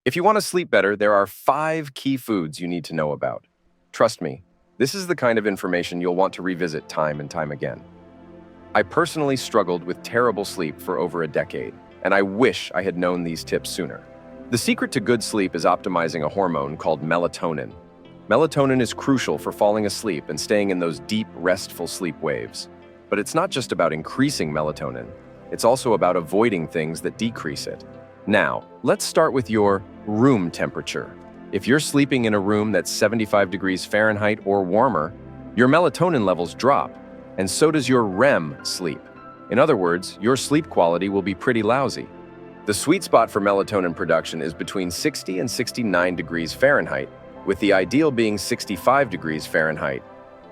If you want to sleep better, there are 5 key foods you need to know about. Trust me, this is the kind of information you'll want to revisit time and time again. I personally struggled with terrible sleep for over a decade, and I wish I had known these tips sooner. The secret to good sleep is optimizing a hormone called melatonin. Melatonin is crucial for falling asleep and staying in those deep, restful sleep waves. But it's not just about increasing melatonin, it's also about avoiding things that decrease it. Now, let's start with your room temperature. If you're sleeping in a room that's 75 degrees Fahrenheit or warmer, your melatonin levels drop, and so does your REM sleep. In other words, your sleep quality will be pretty lousy. The sweet spot for melatonin production is between 60 and 69 degrees Fahrenheit, with the ideal being 65 degrees Fahrenheit.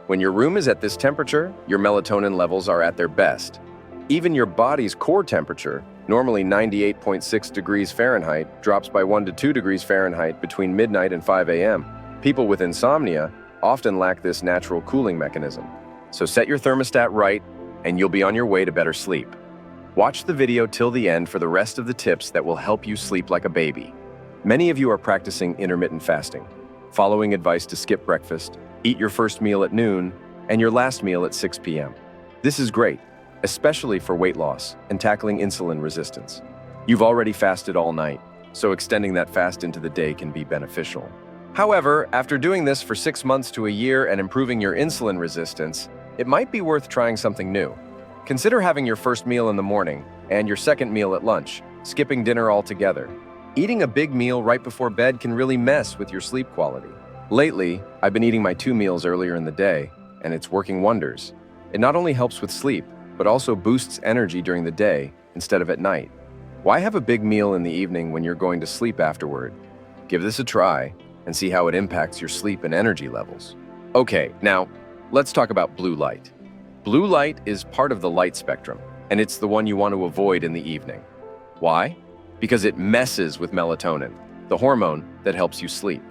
When your room is at this temperature, your melatonin levels are at their best. Even your body's core temperature, normally 98.6 degrees Fahrenheit, drops by 1 to 2 degrees Fahrenheit between midnight and 5 a.m. People with insomnia often lack this natural cooling mechanism. So set your thermostat right, and you'll be on your way to better sleep. Watch the video till the end for the rest of the tips that will help you sleep like a baby. Many of you are practicing intermittent fasting, following advice to skip breakfast, eat your first meal at noon, and your last meal at 6 p.m. This is great, especially for weight loss and tackling insulin resistance. You've already fasted all night, so extending that fast into the day can be beneficial. However, after doing this for 6 months to a year and improving your insulin resistance, it might be worth trying something new. Consider having your first meal in the morning and your second meal at lunch, skipping dinner altogether. Eating a big meal right before bed can really mess with your sleep quality. Lately, I've been eating my 2 meals earlier in the day, and it's working wonders. It not only helps with sleep, but also boosts energy during the day instead of at night. Why have a big meal in the evening when you're going to sleep afterward? Give this a try and see how it impacts your sleep and energy levels. Okay, now let's talk about blue light. Blue light is part of the light spectrum, and it's the one you want to avoid in the evening. Why? Because it messes with melatonin, the hormone that helps you sleep.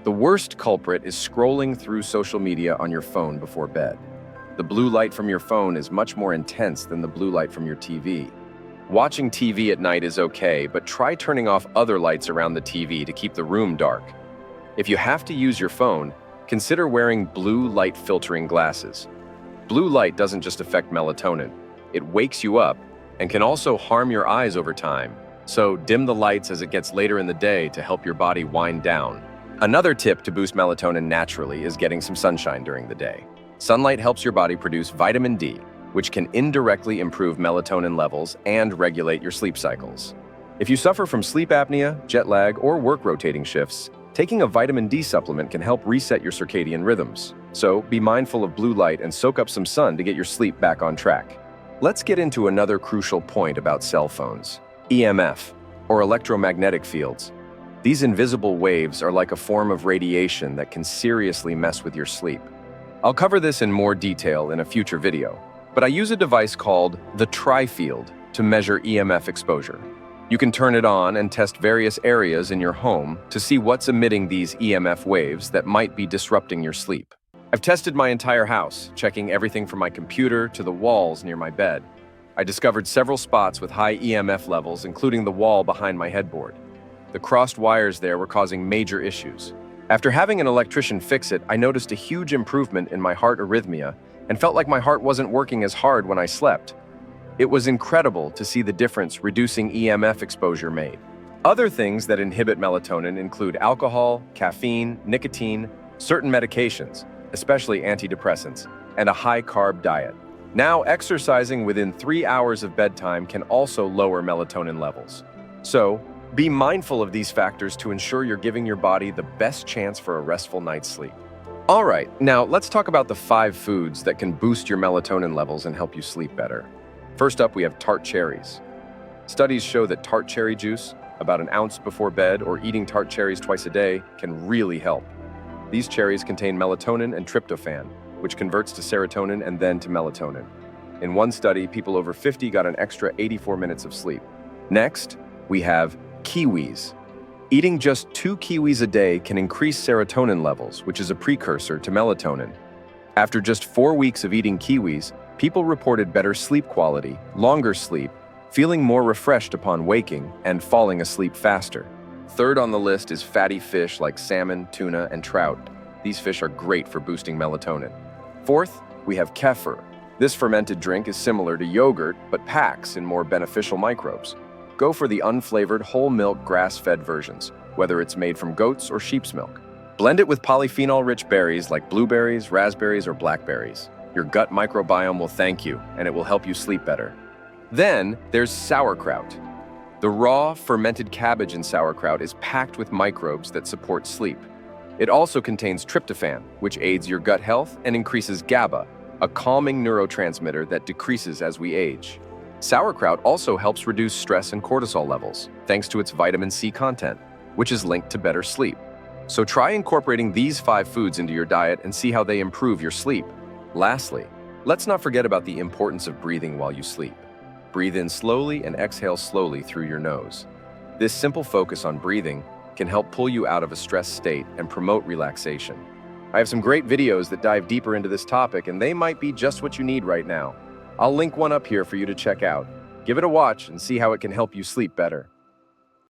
The worst culprit is scrolling through social media on your phone before bed. The blue light from your phone is much more intense than the blue light from your TV. Watching TV at night is okay, but try turning off other lights around the TV to keep the room dark. If you have to use your phone, consider wearing blue light filtering glasses. Blue light doesn't just affect melatonin, it wakes you up and can also harm your eyes over time. So dim the lights as it gets later in the day to help your body wind down. Another tip to boost melatonin naturally is getting some sunshine during the day. Sunlight helps your body produce vitamin D, which can indirectly improve melatonin levels and regulate your sleep cycles. If you suffer from sleep apnea, jet lag, or work rotating shifts, taking a vitamin D supplement can help reset your circadian rhythms. So be mindful of blue light and soak up some sun to get your sleep back on track. Let's get into another crucial point about cell phones: EMF, or electromagnetic fields. These invisible waves are like a form of radiation that can seriously mess with your sleep. I'll cover this in more detail in a future video, but I use a device called the tri-field to measure EMF exposure. You can turn it on and test various areas in your home to see what's emitting these EMF waves that might be disrupting your sleep. I've tested my entire house, checking everything from my computer to the walls near my bed. I discovered several spots with high EMF levels, including the wall behind my headboard. The crossed wires there were causing major issues. After having an electrician fix it, I noticed a huge improvement in my heart arrhythmia and felt like my heart wasn't working as hard when I slept. It was incredible to see the difference reducing EMF exposure made. Other things that inhibit melatonin include alcohol, caffeine, nicotine, certain medications, especially antidepressants, and a high-carb diet. Now, exercising within 3 hours of bedtime can also lower melatonin levels. So, be mindful of these factors to ensure you're giving your body the best chance for a restful night's sleep. All right, now let's talk about the 5 foods that can boost your melatonin levels and help you sleep better. First up, we have tart cherries. Studies show that tart cherry juice, about an ounce before bed or eating tart cherries twice a day, can really help. These cherries contain melatonin and tryptophan, which converts to serotonin and then to melatonin. In one study, people over 50 got an extra 84 minutes of sleep. Next, we have kiwis. Eating just 2 kiwis a day can increase serotonin levels, which is a precursor to melatonin. After just 4 weeks of eating kiwis, people reported better sleep quality, longer sleep, feeling more refreshed upon waking, and falling asleep faster. Third on the list is fatty fish like salmon, tuna, and trout. These fish are great for boosting melatonin. Fourth, we have kefir. This fermented drink is similar to yogurt, but packs in more beneficial microbes. Go for the unflavored whole milk grass-fed versions, whether it's made from goats or sheep's milk. Blend it with polyphenol-rich berries like blueberries, raspberries, or blackberries. Your gut microbiome will thank you, and it will help you sleep better. Then, there's sauerkraut. The raw, fermented cabbage in sauerkraut is packed with microbes that support sleep. It also contains tryptophan, which aids your gut health and increases GABA, a calming neurotransmitter that decreases as we age. Sauerkraut also helps reduce stress and cortisol levels, thanks to its vitamin C content, which is linked to better sleep. So try incorporating these 5 foods into your diet and see how they improve your sleep. Lastly, let's not forget about the importance of breathing while you sleep. Breathe in slowly and exhale slowly through your nose. This simple focus on breathing can help pull you out of a stressed state and promote relaxation. I have some great videos that dive deeper into this topic, and they might be just what you need right now. I'll link one up here for you to check out. Give it a watch and see how it can help you sleep better.